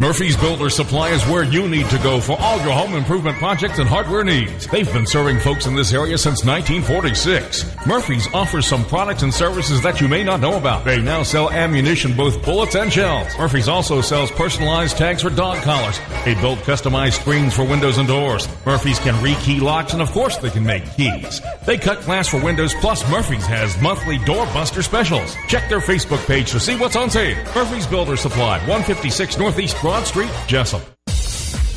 Murphy's Builder Supply is where you need to go for all your home improvement projects and hardware needs. They've been serving folks in this area since 1946. Murphy's offers some products and services that you may not know about. They now sell ammunition, both bullets and shells. Murphy's also sells personalized tags for dog collars. They build customized screens for windows and doors. Murphy's can rekey locks, and of course they can make keys. They cut glass for windows, plus Murphy's has monthly door buster specials. Check their Facebook page to see what's on sale. Murphy's Builder Supply, 156 Northeast Broad Street, Jessup.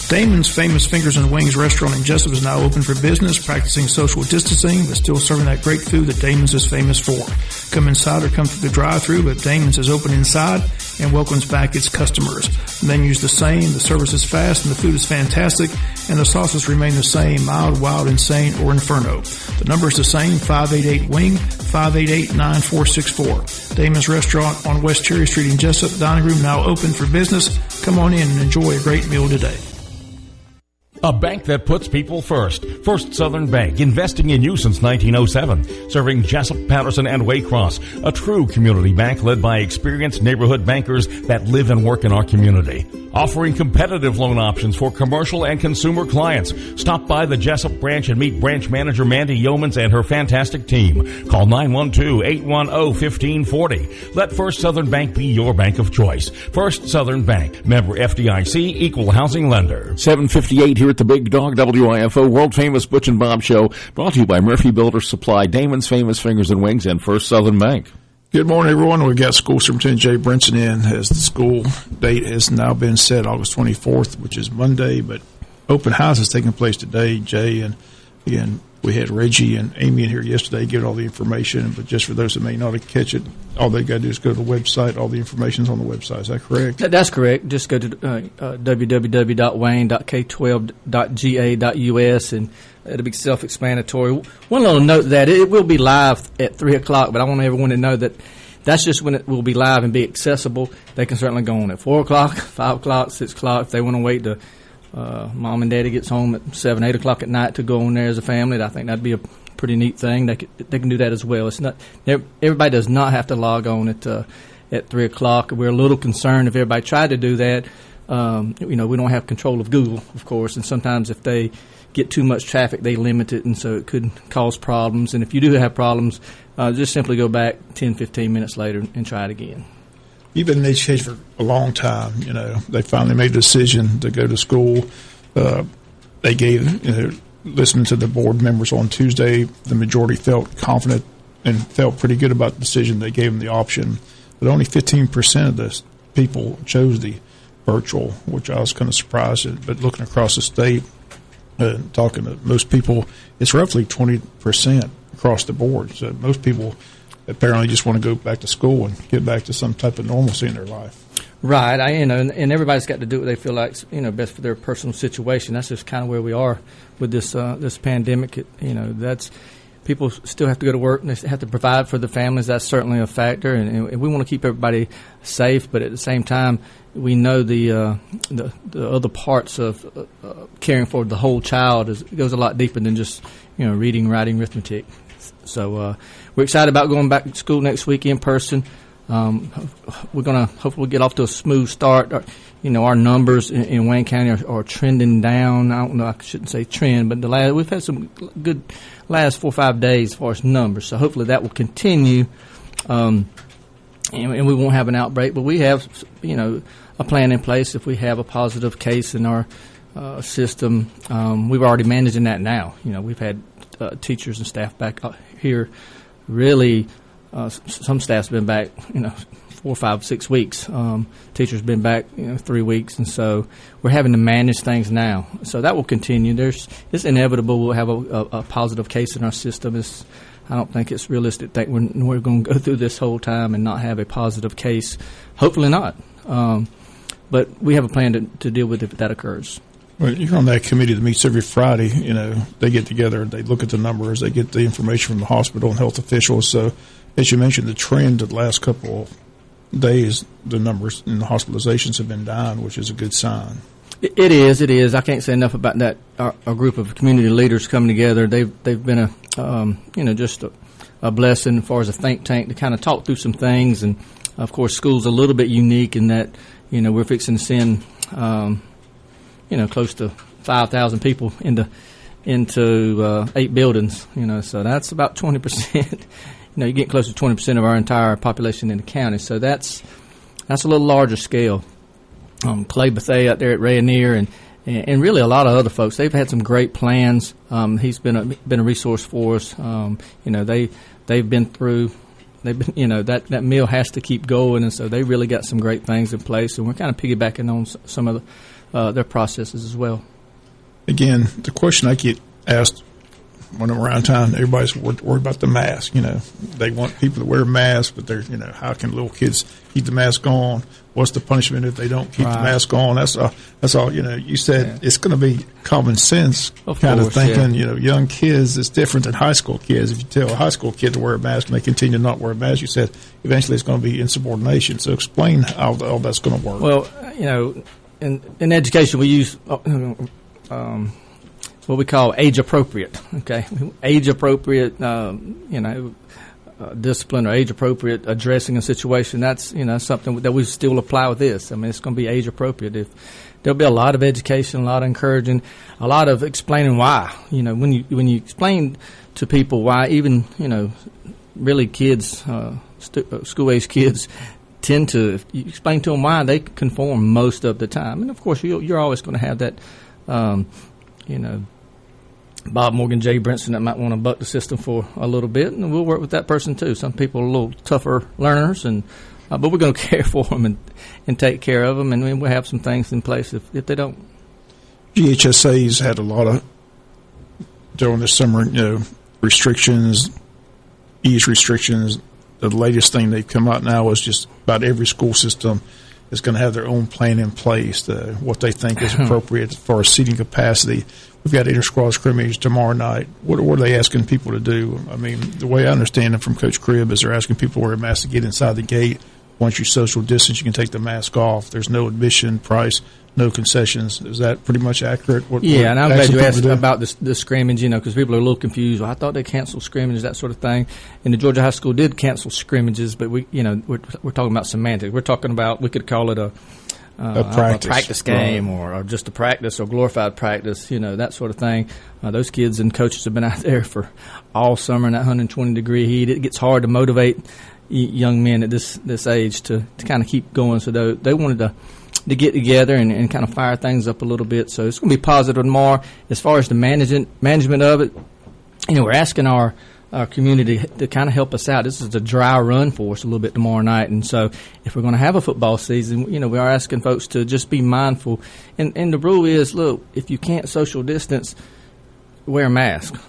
Damon's Famous Fingers and Wings restaurant in Jessup is now open for business, practicing social distancing, but still serving that great food that Damon's is famous for. Come inside or come through the drive-thru, but Damon's is open inside and welcomes back its customers. The menu's the same, the service is fast, and the food is fantastic, and the sauces remain the same, mild, wild, insane, or inferno. The number is the same, 588-WING, 588-9464. Damon's Restaurant on West Cherry Street in Jessup. Dining room now open for business. Come on in and enjoy a great meal today. A bank that puts people first. First Southern Bank, investing in you since 1907. Serving Jessup, Patterson, and Waycross. A true community bank led by experienced neighborhood bankers that live and work in our community. Offering competitive loan options for commercial and consumer clients. Stop by the Jessup branch and meet branch manager Mandy Yeomans and her fantastic team. Call 912-810-1540. Let First Southern Bank be your bank of choice. First Southern Bank. Member FDIC, Equal Housing Lender. 7:58 here at the Big Dog WIFO world-famous Butch and Bob Show, brought to you by Murphy Builder Supply, Damon's Famous Fingers and Wings, and First Southern Bank. Good morning, everyone. We've got School Superintendent Jay Brinson in, as the school date has now been set, August 24th, which is Monday, but open house is taking place today, Jay, and again, we had Reggie and Amy in here yesterday giving all the information, but just for those that may not catch it, all they got to do is go to the website. All the information's on the website. Is that correct? That's correct. Just go to www.wayne.k12.ga.us, and it'll be self-explanatory. One little note that it will be live at 3 o'clock, but I want everyone to know that that's just when it will be live and be accessible. They can certainly go on at 4 o'clock, 5 o'clock, 6 o'clock. If they want to wait to mom and daddy gets home at 7, 8 o'clock at night to go on there as a family, I think that'd be a pretty neat thing. They can do that as well. It's not everybody does not have to log on at 3 o'clock. We're a little concerned if everybody tried to do that. We don't have control of Google, of course, and sometimes if they get too much traffic, they limit it, and so it could cause problems. And if you do have problems, just simply go back 10, 15 minutes later and try it again. You've been in education for a long time. They finally made a decision to go to school. They gave, listening to the board members on Tuesday, the majority felt confident and felt pretty good about the decision. They gave them the option, but only 15% of the people chose the virtual, which I was kind of surprised at. But looking across the state, talking to most people, it's roughly 20% across the board. So most people apparently just want to go back to school and get back to some type of normalcy in their life. Right, and everybody's got to do what they feel like best for their personal situation. That's just kind of where we are with this pandemic. That's people still have to go to work and they have to provide for the families. That's certainly a factor, and we want to keep everybody safe. But at the same time, we know the other parts of caring for the whole child goes a lot deeper than just reading, writing, arithmetic. So we're excited about going back to school next week in person. We're going to hopefully get off to a smooth start. Our numbers in Wayne County are trending down. I don't know, I shouldn't say trend, but we've had some good last 4 or 5 days as far as numbers. So hopefully that will continue, and we won't have an outbreak. But we have, a plan in place if we have a positive case in our system. We've already managing that now. We've had teachers and staff back here. Really, some staff's been back, 4, 5, 6 weeks. Teachers been back, 3 weeks, and so we're having to manage things now. So that will continue. It's inevitable we'll have a positive case in our system. I don't think it's realistic that we're going to go through this whole time and not have a positive case. Hopefully not. But we have a plan to deal with it if that occurs. Well, you're on that committee that meets every Friday. They get together, they look at the numbers, they get the information from the hospital and health officials. So, as you mentioned, the trend of the last couple of days, the numbers in the hospitalizations have been down, which is a good sign. It is. I can't say enough about that. Our group of community leaders coming together, they've been just a blessing as far as a think tank to kind of talk through some things. And of course, school's a little bit unique in that we're fixing to send close to 5,000 people into 8 buildings. So that's about 20%. You get close to 20% of our entire population in the county. So that's a little larger scale. Clay Bethea out there at Rayonier and really a lot of other folks. They've had some great plans. He's been a resource for us. They've been through. That mill has to keep going, and so they really got some great things in place. And we're kind of piggybacking on some of their processes as well. Again, the question I get asked when I'm around town, everybody's worried about the mask. They want people to wear masks, but they're, how can little kids keep the mask on? What's the punishment if they don't keep the mask on? That's all. You said it's going to be common sense of thinking. Yeah. Young kids is different than high school kids. If you tell a high school kid to wear a mask and they continue to not wear a mask, you said eventually it's going to be insubordination. So explain how all that's going to work. Well, in education we use what we call age appropriate. Okay, age appropriate. Discipline or age appropriate addressing a situation. That's something that we still apply with this. I mean, it's going to be age appropriate. There'll be a lot of education, a lot of encouraging, a lot of explaining why. When you explain to people why, even really kids, school age kids, tend to, if you explain to them why, they conform most of the time. And of course, you're always going to have that. Bob Morgan, Jay Brinson that might want to buck the system for a little bit, and we'll work with that person too. Some people are a little tougher learners, but we're going to care for them and take care of them, and we'll have some things in place if they don't. GHSA's had a lot of, during this summer, restrictions, ease restrictions. The latest thing they've come out now is just about every school system is going to have their own plan in place, what they think is appropriate as far as seating capacity. We've got inter-squad scrimmage tomorrow night. What are they asking people to do? I mean, the way I understand it from Coach Cribb is they're asking people to wear a mask to get inside the gate. Once you social distance, you can take the mask off. There's no admission price, no concessions. Is that pretty much accurate? And I'm glad you asked about the scrimmage, because people are a little confused. Well, I thought they canceled scrimmages, that sort of thing. And the Georgia High School did cancel scrimmages, but we're talking about semantics. We're talking about, we could call it a practice game, right, or just a practice or glorified practice, that sort of thing. Those kids and coaches have been out there for all summer in that 120-degree heat. It gets hard to motivate young men at this age to kind of keep going. So they wanted to get together and kind of fire things up a little bit. So it's going to be positive tomorrow. As far as the management of it, we're asking our community to kind of help us out. This is a dry run for us a little bit tomorrow night, and so if we're going to have a football season, we are asking folks to just be mindful. And the rule is, look, if you can't social distance, wear a mask.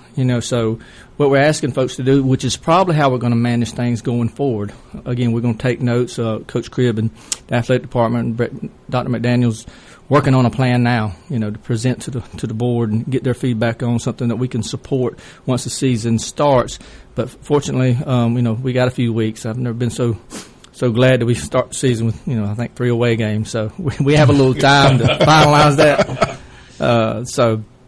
So what we're asking folks to do, which is probably how we're going to manage things going forward. Again, we're going to take notes. Coach Cribb and the athletic department, and Dr. McDaniel's working on a plan now, to present to the board and get their feedback on something that we can support once the season starts. But fortunately, we got a few weeks. I've never been so glad that we start the season with, I think 3 away games. So we have a little time to finalize that.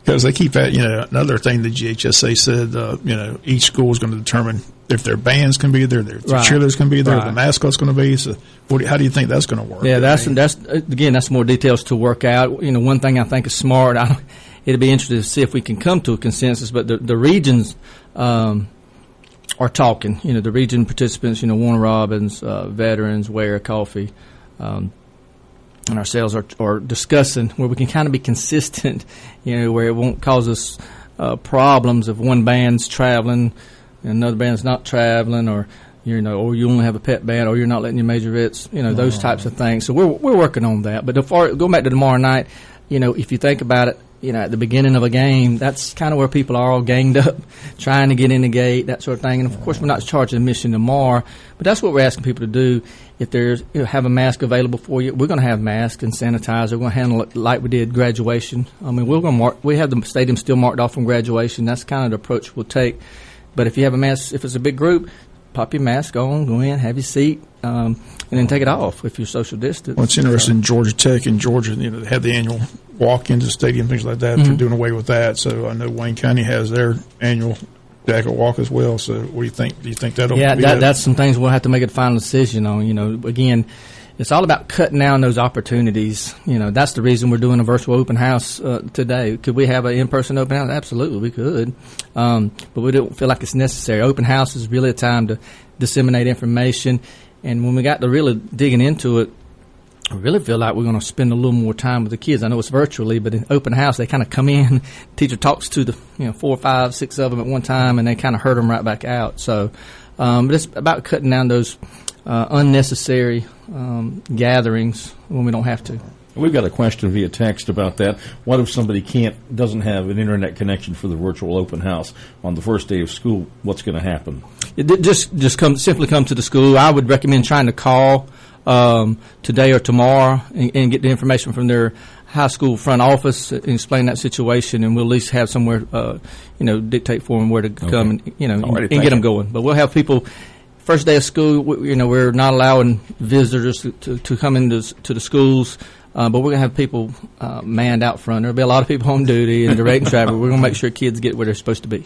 Because they keep at, another thing the GHSA said, each school is going to determine if their bands can be there, their cheerleaders can be there, the mascot's going to be. So how do you think that's going to work? Yeah, that's more details to work out. One thing I think is smart, it'll be interesting to see if we can come to a consensus, but the regions are talking. The region participants, Warner Robins, veterans, Ware, Coffee, and ourselves are discussing where we can kind of be consistent, where it won't cause us problems if one band's traveling and another band's not traveling, or or you only have a pet band, or you're not letting your majorettes, those types of things. So we're working on that. But going back to tomorrow night, if you think about it, at the beginning of a game, that's kind of where people are all ganged up, trying to get in the gate, that sort of thing. And of course, we're not charging admission tomorrow, but that's what we're asking people to do. If there's have a mask available for you, we're going to have masks and sanitizer. We're going to handle it like we did graduation. I mean, we have the stadium still marked off from graduation. That's kind of the approach we'll take. But if you have a mask, if it's a big group, pop your mask on, go in, have your seat, and then take it off if you're social distance. Well, it's interesting. Georgia Tech and Georgia, they have the annual walk into the stadium, things like that. Mm-hmm. They're doing away with that. So I know Wayne County has their annual jacket walk as well. So what do you think? Do you think that'll be that's some things we'll have to make a final decision on. Again, it's all about cutting down those opportunities. That's the reason we're doing a virtual open house today. Could we have an in-person open house? Absolutely, we could. But we don't feel like it's necessary. Open house is really a time to disseminate information. And when we got to really digging into it, I really feel like we're going to spend a little more time with the kids. I know it's virtually, but in open house, they kind of come in, teacher talks to the 4, 5, 6 of them at one time, and they kind of herd them right back out. So but it's about cutting down those unnecessary gatherings when we don't have to. We've got a question via text about that. What if somebody doesn't have an internet connection for the virtual open house on the first day of school? What's going to happen? Simply come to the school. I would recommend trying to call today or tomorrow and get the information from their high school front office and explain that situation, and we'll at least have somewhere dictate for them where to come and get them going. But we'll have people. First day of school, we're not allowing visitors to come into the schools, but we're going to have people manned out front. There'll be a lot of people on duty and directing traffic. We're going to make sure kids get where they're supposed to be.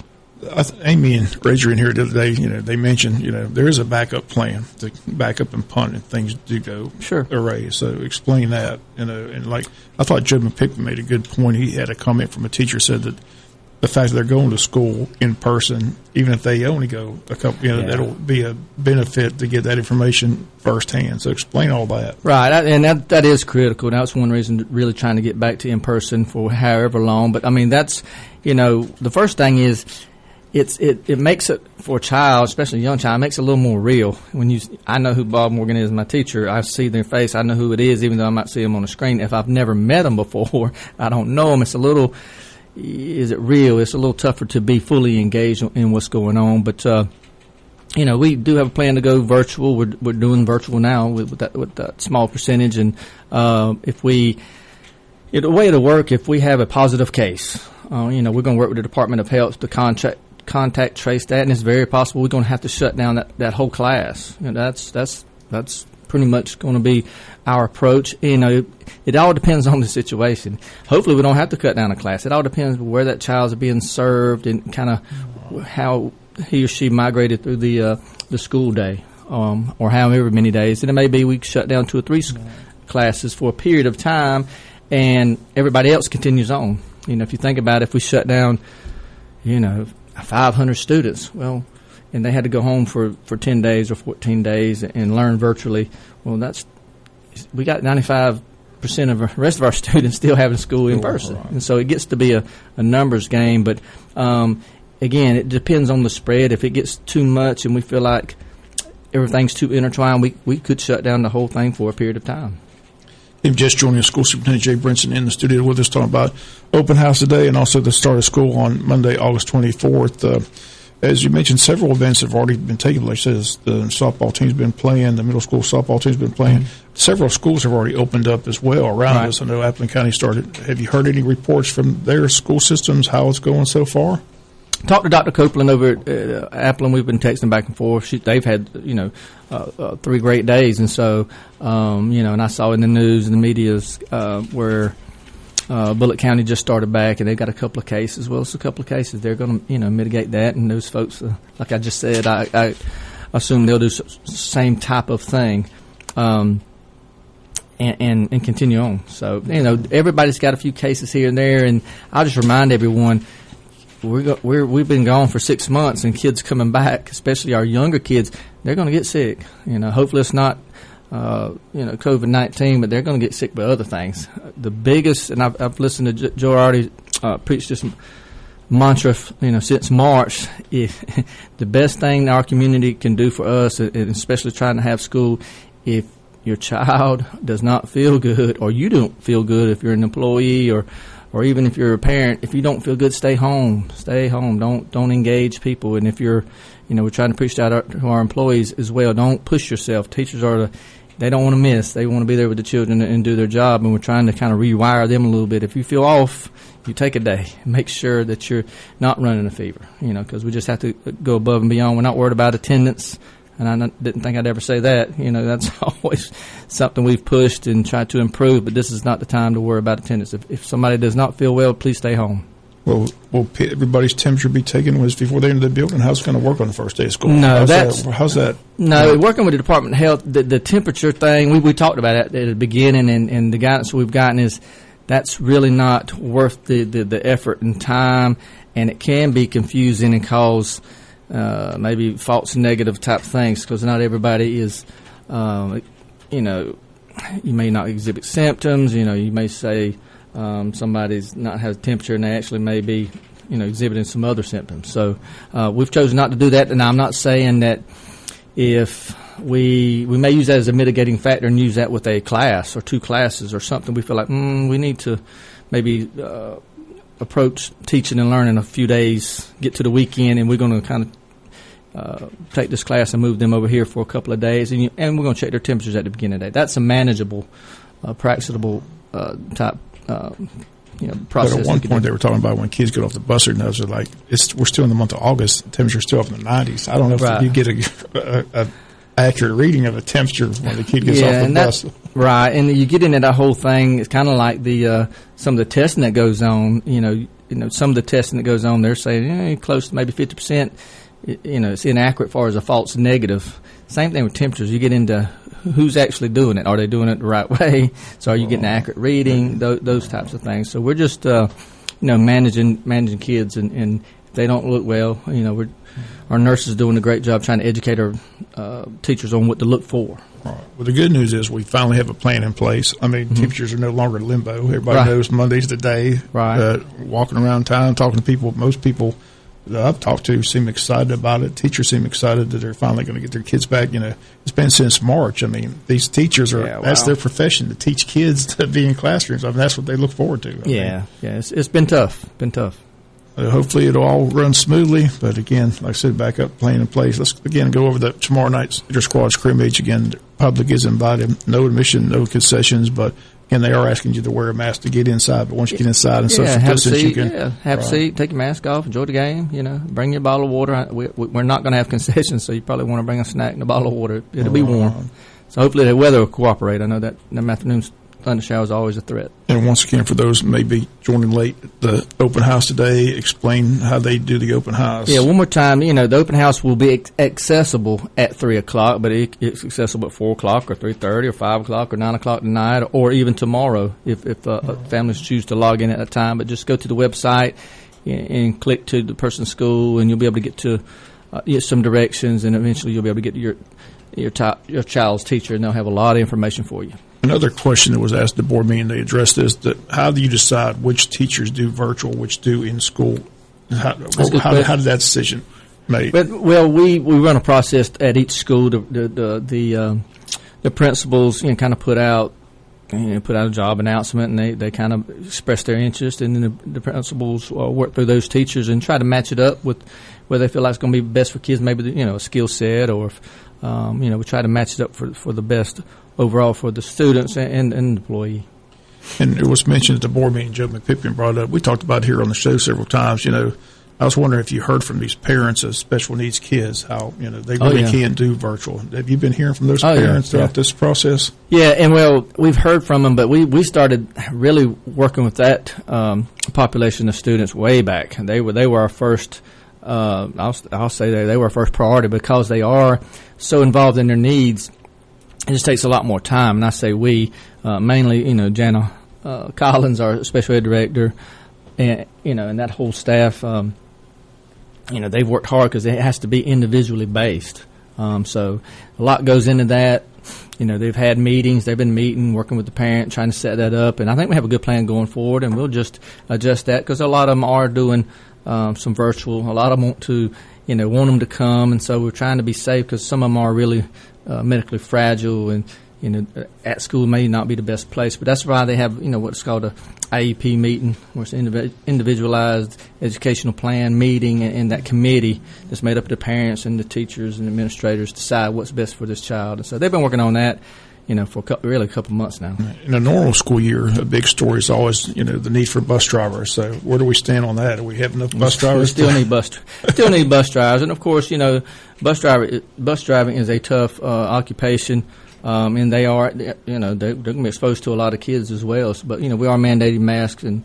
Amy and Razor in here the other day, they mentioned, there is a backup plan to back up and punt if things do go awry. So explain that, and like I thought Joe McPick made a good point. He had a comment from a teacher said that the fact that they're going to school in person, even if they only go a couple, that'll be a benefit to get that information firsthand. So explain all that. Right, and that is critical. That's one reason really trying to get back to in person for however long. But I mean, that's the first thing is. It makes it for a child, especially a young child, it makes it a little more real. I know who Bob Morgan is, my teacher. I see their face. I know who it is, even though I might see them on the screen. If I've never met them before, I don't know them. Is it real? It's a little tougher to be fully engaged in what's going on. But we do have a plan to go virtual. We're doing virtual now with that small percentage, and the way it'll work if we have a positive case. We're going to work with the Department of Health to contact trace that, and it's very possible we're going to have to shut down that whole class. That's pretty much going to be our approach. It all depends on the situation. Hopefully we don't have to cut down a class. It all depends where that child's being served and kind of how he or she migrated through the school day, or however many days. And it may be we shut down 2 or 3 classes for a period of time, and everybody else continues on. If you think about it, if we shut down, 500 students, and they had to go home for 10 days or 14 days and learn virtually, we got 95% of the rest of our students still having school in person. Right. And so it gets to be a numbers game. But, again, it depends on the spread. If it gets too much and we feel like everything's too intertwined, we could shut down the whole thing for a period of time. We've just joined us, School Superintendent Jay Brinson in the studio with us talking about open house today and also the start of school on Monday, August 24th. As you mentioned, several events have already been taking place. The softball team's been playing, the middle school softball team's been playing. Mm-hmm. Several schools have already opened up as well around us. I know Appleton County started. Have you heard any reports from their school systems, how it's going so far? Talked to Dr. Copeland over at Appleton. We've been texting back and forth. They've had, 3 great days. And so, and I saw in the news and the medias where Bullitt County just started back, and they've got a couple of cases. Well, it's a couple of cases. They're going to, mitigate that. And those folks, like I just said, I assume they'll do the same type of thing and continue on. So, everybody's got a few cases here and there. And I'll just remind everyone, we've been gone for 6 months, and kids coming back, especially our younger kids, they're going to get sick. Hopefully it's not, COVID-19, but they're going to get sick by other things. The biggest, and I've listened to Joe already preach this mantra, since March. The best thing our community can do for us, and especially trying to have school, if your child does not feel good, or you don't feel good, if you're an employee or even if you're a parent, if you don't feel good, stay home. Stay home. Don't engage people. And if you're, we're trying to preach that to our employees as well. Don't push yourself. Teachers they don't want to miss. They want to be there with the children and do their job. And we're trying to kind of rewire them a little bit. If you feel off, you take a day. Make sure that you're not running a fever. Because we just have to go above and beyond. We're not worried about attendance. And I didn't think I'd ever say that. That's always something we've pushed and tried to improve, but this is not the time to worry about attendance. If somebody does not feel well, please stay home. Will everybody's temperature be taken before they enter the building? How's it going to work on the first day of school? No, how's that? No, working with the Department of Health, the temperature thing, we talked about it at the beginning, and the guidance we've gotten is that's really not worth the effort and time, and it can be confusing and cause maybe false negative type things, because not everybody is, you may not exhibit symptoms. You may say somebody's not has temperature and they actually may be, exhibiting some other symptoms. So we've chosen not to do that. And I'm not saying that if we may use that as a mitigating factor and use that with a class or two classes or something. We feel like we need to maybe approach teaching and learning a few days, get to the weekend, and we're going to kind of take this class and move them over here for a couple of days, and we're going to check their temperatures at the beginning of the day. That's a manageable, practicable type process. But at one point they were talking about when kids get off the bus, and those are like, we're still in the month of August, the temperature's still up in the 90s. I don't know if you get a accurate reading of a temperature when the kid gets off the bus. Right, and you get into that whole thing. It's kind of like some of the testing that goes on. Some of the testing that goes on, they're saying close to maybe 50%. It's inaccurate as far as a false negative. Same thing with temperatures. You get into who's actually doing it. Are they doing it the right way? So are you getting an accurate reading? Those types of things. So we're just managing kids, and if they don't look well, our nurses are doing a great job trying to educate our teachers on what to look for. Right. Well, the good news is we finally have a plan in place. I mean, teachers are no longer in limbo. Everybody knows Monday's the day. Right. Walking around town, talking to people. Most people that I've talked to seem excited about it. Teachers seem excited that they're finally going to get their kids back. It's been since March. I mean, these teachers that's their profession, to teach kids to be in classrooms. I mean, that's what they look forward to. It's been tough. Hopefully it'll all run smoothly. But again, like I said, back up, plan in place. Let's again go over the tomorrow night's inter-squad scrimmage. Again, the public is invited. No admission, no concessions, but again, they are asking you to wear a mask to get inside. But once you get inside and social distance, you can have a seat, take your mask off, enjoy the game. Bring your bottle of water. We're not going to have concessions, so you probably want to bring a snack and a bottle of water. It'll be warm. So hopefully the weather will cooperate. I know that the afternoon's thunder shower is always a threat. And once again, for those maybe joining late, the open house today, explain how they do the open house. Yeah, one more time. The open house will be accessible at 3 o'clock, but it's accessible at 4 o'clock or 3:30 or 5 o'clock or 9 o'clock tonight, or even tomorrow if families choose to log in at a time. But just go to the website and click to the person's school, and you'll be able to get to some directions, and eventually you'll be able to get to your child's teacher, and they'll have a lot of information for you. Another question that was asked at the board meeting, they addressed this, that how do you decide which teachers do virtual, which do in school? How did that decision made? Well, we run a process at each school. The principals kind of put out a job announcement, and they kind of express their interest, and then the principals work through those teachers and try to match it up with where they feel like it's going to be best for kids, maybe a skill set, or we try to match it up for the best overall for the students and the employee. And it was mentioned at the board meeting, Joe McPippin brought it up. We talked about it here on the show several times. I was wondering if you heard from these parents of special needs kids how they really can do virtual. Have you been hearing from those parents throughout this process? Yeah, and we've heard from them, but we started really working with that population of students way back. They were our first. I'll say they were our first priority because they are so involved in their needs. It just takes a lot more time, and I say we, mainly, Jana Collins, our special ed director, and that whole staff. They've worked hard because it has to be individually based. So a lot goes into that. They've had meetings, they've been meeting, working with the parent, trying to set that up, and I think we have a good plan going forward, and we'll just adjust that because a lot of them are doing some virtual. A lot of them want them to come, and so we're trying to be safe because some of them are really medically fragile, and at school may not be the best place. But that's why they have what's called a IEP meeting, where it's an individualized educational plan meeting, and that committee that's made up of the parents and the teachers and administrators decide what's best for this child. And so they've been working on that for a couple months now. In a normal school year, a big story is always, the need for bus drivers. So where do we stand on that? Do we have enough bus drivers? We still need bus drivers. And, of course, bus driving is a tough occupation, and they are, they're going to be exposed to a lot of kids as well. But, we are mandating masks and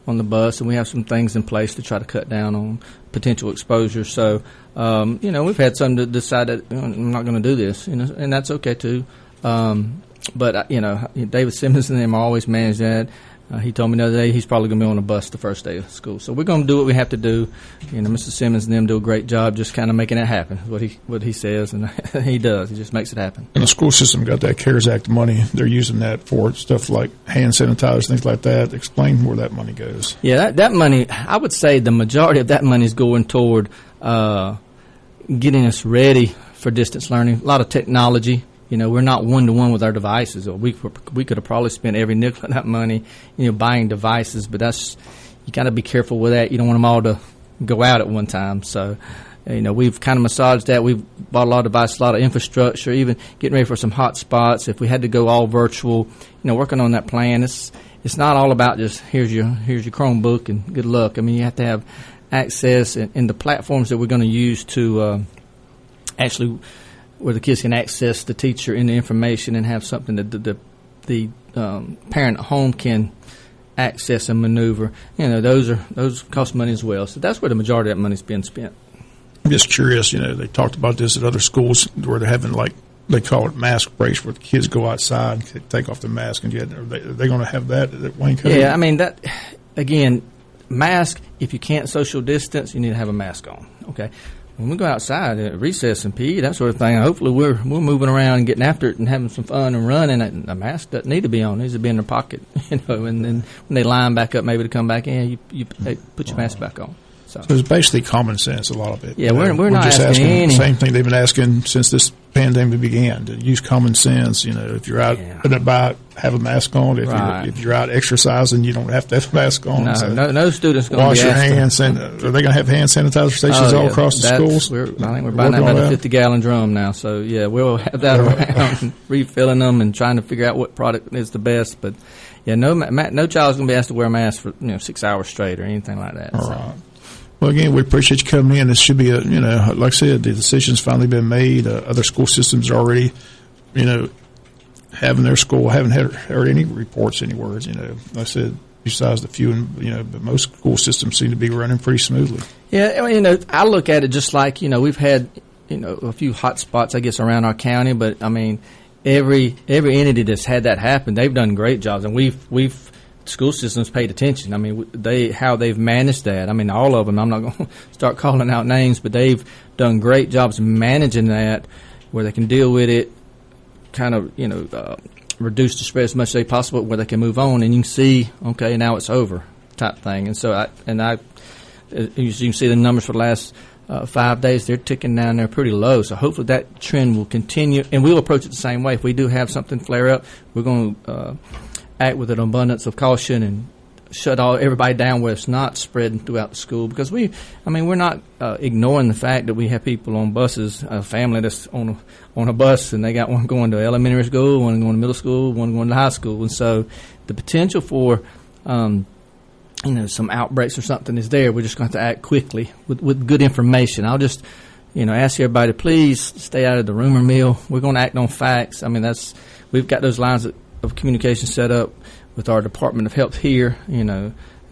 on the bus, and we have some things in place to try to cut down on potential exposure. So, we've had some to decide that I'm not going to do this, and that's okay too. But David Simmons and them always manage that. He told me the other day he's probably going to be on a bus the first day of school. So we're going to do what we have to do. Mr. Simmons and them do a great job just kind of making it happen, what he says, and he does. He just makes it happen. And the school system got that CARES Act money. They're using that for stuff like hand sanitizers, things like that. Explain where that money goes. Yeah, that money, I would say the majority of that money is going toward getting us ready for distance learning. A lot of technology. We're not one-to-one with our devices. We could have probably spent every nickel of that money, buying devices, but you got to be careful with that. You don't want them all to go out at one time. So, we've kind of massaged that. We've bought a lot of devices, a lot of infrastructure, even getting ready for some hot spots. If we had to go all virtual, working on that plan. It's not all about just here's your Chromebook and good luck. I mean, you have to have access in the platforms that we're going to use to actually where the kids can access the teacher and the information and have something that the parent at home can access and maneuver. Those cost money as well. So that's where the majority of that money's being spent. I'm just curious. They talked about this at other schools where they're having they call it mask breaks, where the kids go outside and take off their mask. And are they going to have that at Wayne County? Yeah, I mean that again. Mask. If you can't social distance, you need to have a mask on. Okay. When we go outside at recess and PE, that sort of thing, hopefully we're moving around and getting after it and having some fun and running. And a mask doesn't need to be on; it needs to be in their pocket, And then when they line back up, maybe to come back in, you put your mask back on. So it's basically common sense, a lot of it. Yeah, we're not just asking the same thing they've been asking since this pandemic began, to use common sense. If you're out and about, have a mask on. If you're out exercising, you don't have to have a mask on. No student's going to wash your hands. Are they going to have hand sanitizer stations all across the schools? I think we're buying that about a 50-gallon drum now. So, yeah, we'll have that around, refilling them and trying to figure out what product is the best. But, yeah, no child's going to be asked to wear a mask for 6 hours straight or anything like that. All right. Well, again, we appreciate you coming in. This should be like I said, the decision's finally been made. Other school systems are already, having their school. I haven't heard any reports anywhere. Like I said, besides the few, but most school systems seem to be running pretty smoothly. Yeah, I look at it just like, we've had, a few hot spots, I guess, around our county. But, I mean, every entity that's had that happen, they've done great jobs. And we've school systems paid attention. I mean, how they've managed that. I mean, all of them. I'm not going to start calling out names, but they've done great jobs managing that, where they can deal with it, kind of, reduce the spread as much as they possible, where they can move on, and you can see, okay, now it's over, type thing. And so, you can see the numbers for the last 5 days, they're ticking down. They're pretty low. So hopefully that trend will continue, and we'll approach it the same way. If we do have something flare up, we're going to act with an abundance of caution and shut everybody down where it's not spreading throughout the school, because we're not ignoring the fact that we have people on buses, a family that's on a bus, and they got one going to elementary school, one going to middle school, one going to high school, and so the potential for some outbreaks or something is there. We're just going to have to act quickly with good information. I'll just ask everybody, please stay out of the rumor mill. We're going to act on facts. I mean, we've got those lines of communication set up with our Department of Health here.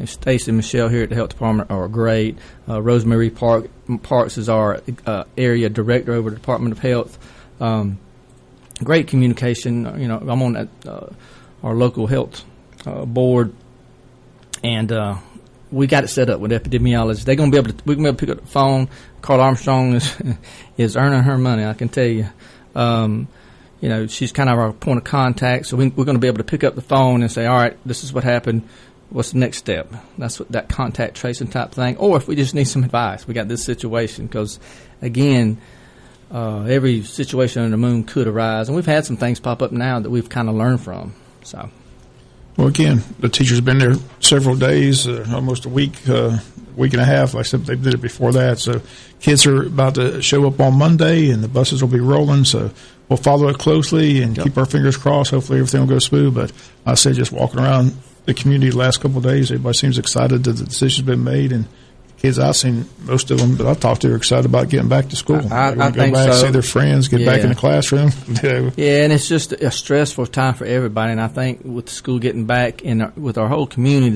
Stacy and Michelle here at the Health Department are great. Rosemary Parks is our area director over the Department of Health. Great communication. I'm on our local health board, and we got it set up with epidemiologists. We're going to be able to pick up the phone. Carl Armstrong is earning her money, I can tell you. She's kind of our point of contact, so we're going to be able to pick up the phone and say, all right, this is what happened. What's the next step? That's what that contact tracing type thing. Or if we just need some advice, we got this situation, because, again, every situation on the moon could arise. And we've had some things pop up now that we've kind of learned from. So, well, again, the teachers have been there several days, almost a week and a half. Like I said, they did it before that. So kids are about to show up on Monday, and the buses will be rolling. So we'll follow it closely and keep our fingers crossed. Hopefully everything will go smooth. But I said, just walking around the community the last couple of days, everybody seems excited that the decision's been made, and kids I've seen, most of them that I've talked to are excited about getting back to school. I go think back, so. see their friends, get back in the classroom. Yeah, and it's just a stressful time for everybody. And I think with the school getting back with our whole community,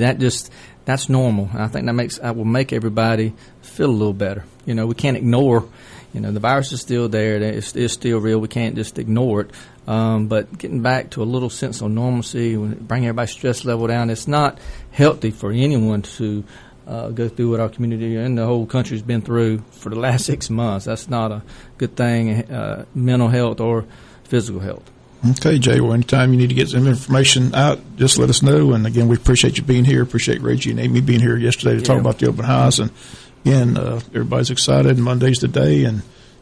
that's normal. And I think that will make everybody feel a little better. We can't ignore. The virus is still there. It's still real. We can't just ignore it. But getting back to a little sense of normalcy, bring everybody's stress level down. It's not healthy for anyone to go through what our community and the whole country's been through for the last 6 months. That's not a good thing, mental health or physical health. Okay, Jay, well, anytime you need to get some information out, just let us know. And, again, we appreciate you being here. Appreciate Reggie and Amy being here yesterday to talk about the open house. And, again, everybody's excited. Monday's the day, and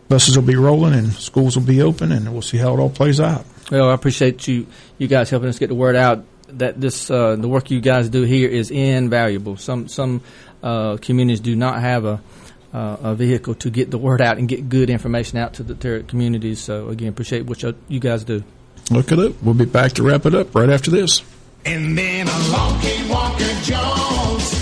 buses will be rolling and schools will be open, and we'll see how it all plays out. Well, I appreciate you guys helping us get the word out that the work you guys do here is invaluable. Some communities do not have a vehicle to get the word out and get good information out to their communities. So, again, appreciate what you guys do. Look it up. We'll be back to wrap it up right after this. And then along came Walker Jones.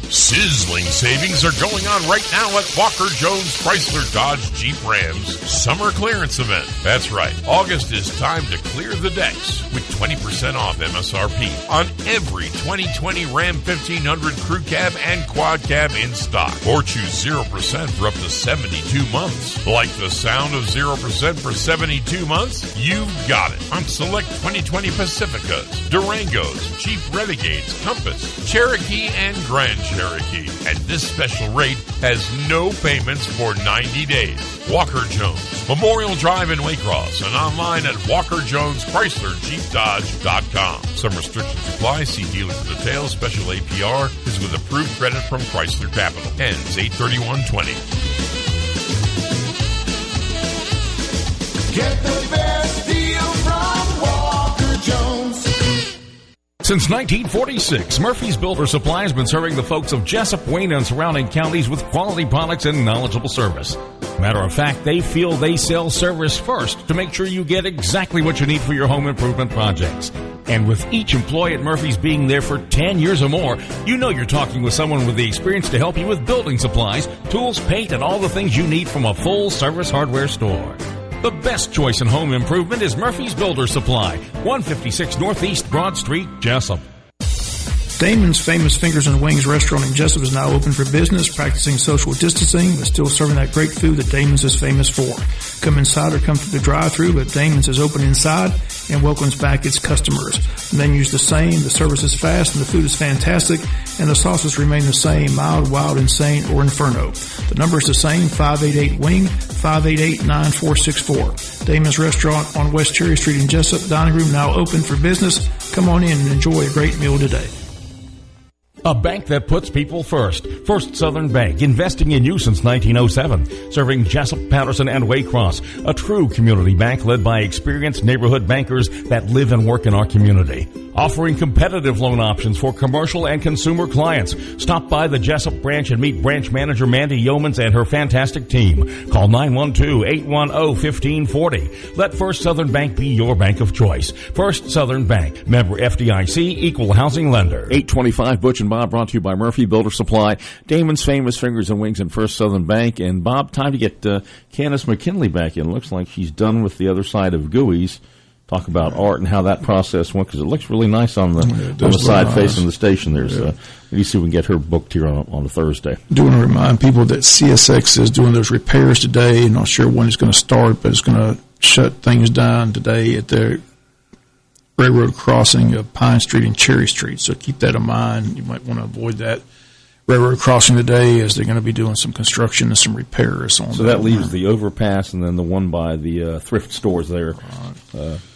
Sizzling savings are going on right now at Walker Jones Chrysler Dodge Jeep Ram's Summer Clearance Event. That's right. August is time to clear the decks with 20% off MSRP on every 2020 Ram 1500 Crew Cab and Quad Cab in stock. Or choose 0% for up to 72 months. Like the sound of 0% for 72 months? You've got it. On select 2020 Pacificas, Durangos, Jeep Renegades, Compass, Cherokee, and Grand Cherokee. And this special rate has no payments for 90 days. Walker Jones, Memorial Drive in Waycross, and online at WalkerJonesChryslerJeepDodge.com. Some restrictions apply. See dealer for details. Special APR is with approved credit from Chrysler Capital. Ends 8/31/20. Get the best deal from Walker Jones. Since 1946, Murphy's Builder Supply has been serving the folks of Jessup, Wayne, and surrounding counties with quality products and knowledgeable service. Matter of fact, they feel they sell service first to make sure you get exactly what you need for your home improvement projects. And with each employee at Murphy's being there for 10 years or more, you know you're talking with someone with the experience to help you with building supplies, tools, paint, and all the things you need from a full-service hardware store. The best choice in home improvement is Murphy's Builder Supply, 156 Northeast Broad Street, Jessup. Damon's Famous Fingers and Wings restaurant in Jessup is now open for business, practicing social distancing, but still serving that great food that Damon's is famous for. Come inside or come through the drive-thru, but Damon's is open inside and welcomes back its customers. The menu's the same, the service is fast, and the food is fantastic, and the sauces remain the same, mild, wild, insane, or inferno. The number is the same, 588-WING, 588-9464. Damon's Restaurant on West Cherry Street in Jessup. Dining room now open for business. Come on in and enjoy a great meal today. A bank that puts people first. First Southern Bank, investing in you since 1907. Serving Jessup, Patterson, and Waycross. A true community bank led by experienced neighborhood bankers that live and work in our community. Offering competitive loan options for commercial and consumer clients. Stop by the Jessup branch and meet branch manager Mandy Yeomans and her fantastic team. Call 912-810-1540. Let First Southern Bank be your bank of choice. First Southern Bank. Member FDIC, Equal Housing Lender. 825 Butch and Bob, brought to you by Murphy Builder Supply, Damon's Famous Fingers and Wings, and First Southern Bank. And Bob, time to get Candace McKinley back in. Looks like she's done with the other side of GUIs. Talk about art and how that process went, because it looks really nice on the side facing the station there. So you see if we can get her booked here on a Thursday. Do want to remind people that CSX is doing those repairs today. Not sure when it's going to start, but it's going to shut things down today at the railroad crossing of Pine Street and Cherry Street. So keep that in mind. You might want to avoid that railroad crossing today, as they're going to be doing some construction and some repairs on. So that leaves the overpass and then the one by the thrift stores there.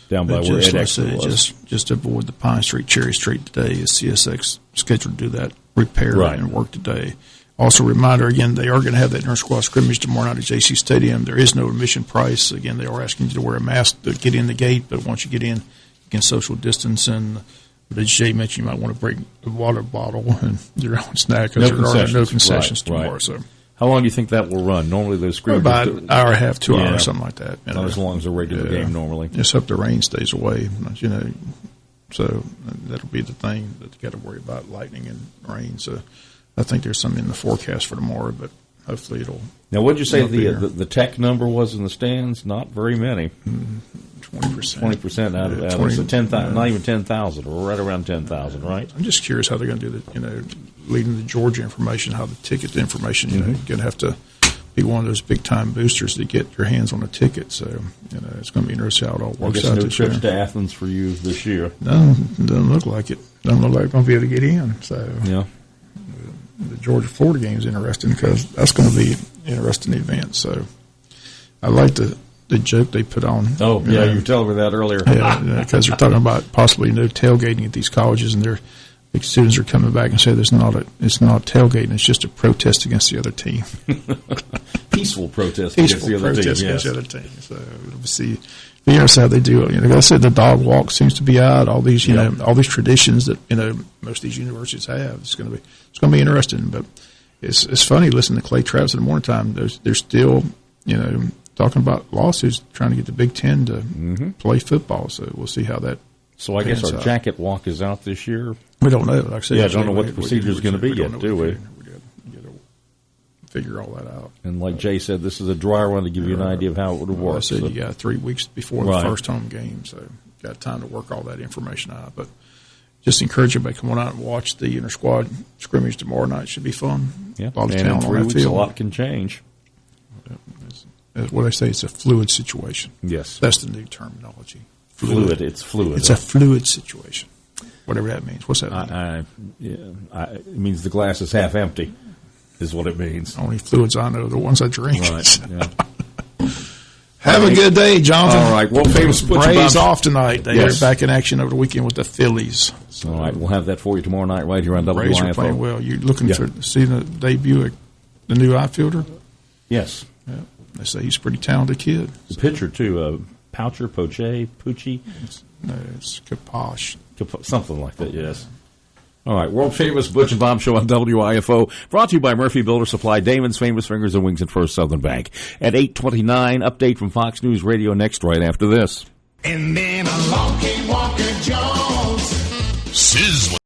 Down by where edX was. Just avoid the Pine Street, Cherry Street today, as CSX scheduled to do that repair and work today. Also, a reminder, again, they are going to have that inter-squad scrimmage tomorrow night at JC Stadium. There is no admission price. Again, they are asking you to wear a mask to get in the gate, but once you get in, you can social distance. And as Jay mentioned, you might want to bring a water bottle and your own snack, because there are no concessions tomorrow. So. How long do you think that will run? Normally those scrimmages... About an hour and a half, 2 hours, something like that. Not as long as a regular game normally. Just hope the rain stays away, so that'll be the thing that you got to worry about, lightning and rain. So I think there's some in the forecast for tomorrow, but hopefully it'll. Now, what did you say be there. the tech number was in the stands? Not very many. 20%. 20% out of 20, so 10,000, not even 10,000, or right around 10,000, right? I'm just curious how they're going to do the, leading the Georgia information, how the ticket information, you're going to have to be one of those big-time boosters to get your hands on a ticket. So, it's going to be interesting how it all works out no this trips year. to Athens for you this year. No, doesn't look like it. Doesn't look like we're going to be able to get in. So, yeah. The Georgia-Florida game is interesting because that's going to be an interesting event. So, I like the joke they put on. Oh, yeah, you were telling me that earlier. Yeah, because they're talking about possibly no tailgating at these colleges, and the students are coming back and say it's not tailgating, it's just a protest against the other team. Peaceful protest against the other team. Against the other team. So we'll see. Be interesting how they do it. Like I said, the dog walk seems to be out. All these, all these traditions that most of these universities have. It's going to be interesting. But it's funny listening to Clay Travis in the morning time. They're still, talking about lawsuits trying to get the Big Ten to play football. So we'll see how that. So I guess our jacket walk is out this year. We don't know. Like I said, I don't know what the procedure is going to be yet, do we? We got to figure all that out. And like Jay said, this is a dry one to give you an idea of how it would work. I said you got 3 weeks before the first home game, so got time to work all that information out. But just encourage everybody to come on out and watch the inter-squad scrimmage tomorrow night. Should be fun. Yeah, a lot of and talent in 3 on that weeks, field. a lot can change. What they say, it's a fluid situation. Yes. That's the new terminology. Fluid. It's fluid. It's a fluid situation. Whatever that means. What's that mean? It means the glass is half empty, is what it means. Only fluids I know are the ones I drink. Right. Yeah. Have a good day, Jonathan. All right. Well, famous Braves off tonight. They're Yes. back in action over the weekend with the Phillies. All right. We'll have that for you tomorrow night right here on Braves are playing WIFO. well. You looking to see the debut of the new outfielder? Yes. Yeah. They say he's a pretty talented kid. The pitcher, too. Poucher, Pucci. No, it's Kaposh. Something like that, yes. All right, world famous Butch and Bob Show on WIFO, brought to you by Murphy Builder Supply, Damon's Famous Fingers and Wings, and First Southern Bank. At 8:29, update from Fox News Radio next, right after this. And then along came Walker Jones. Sizzling.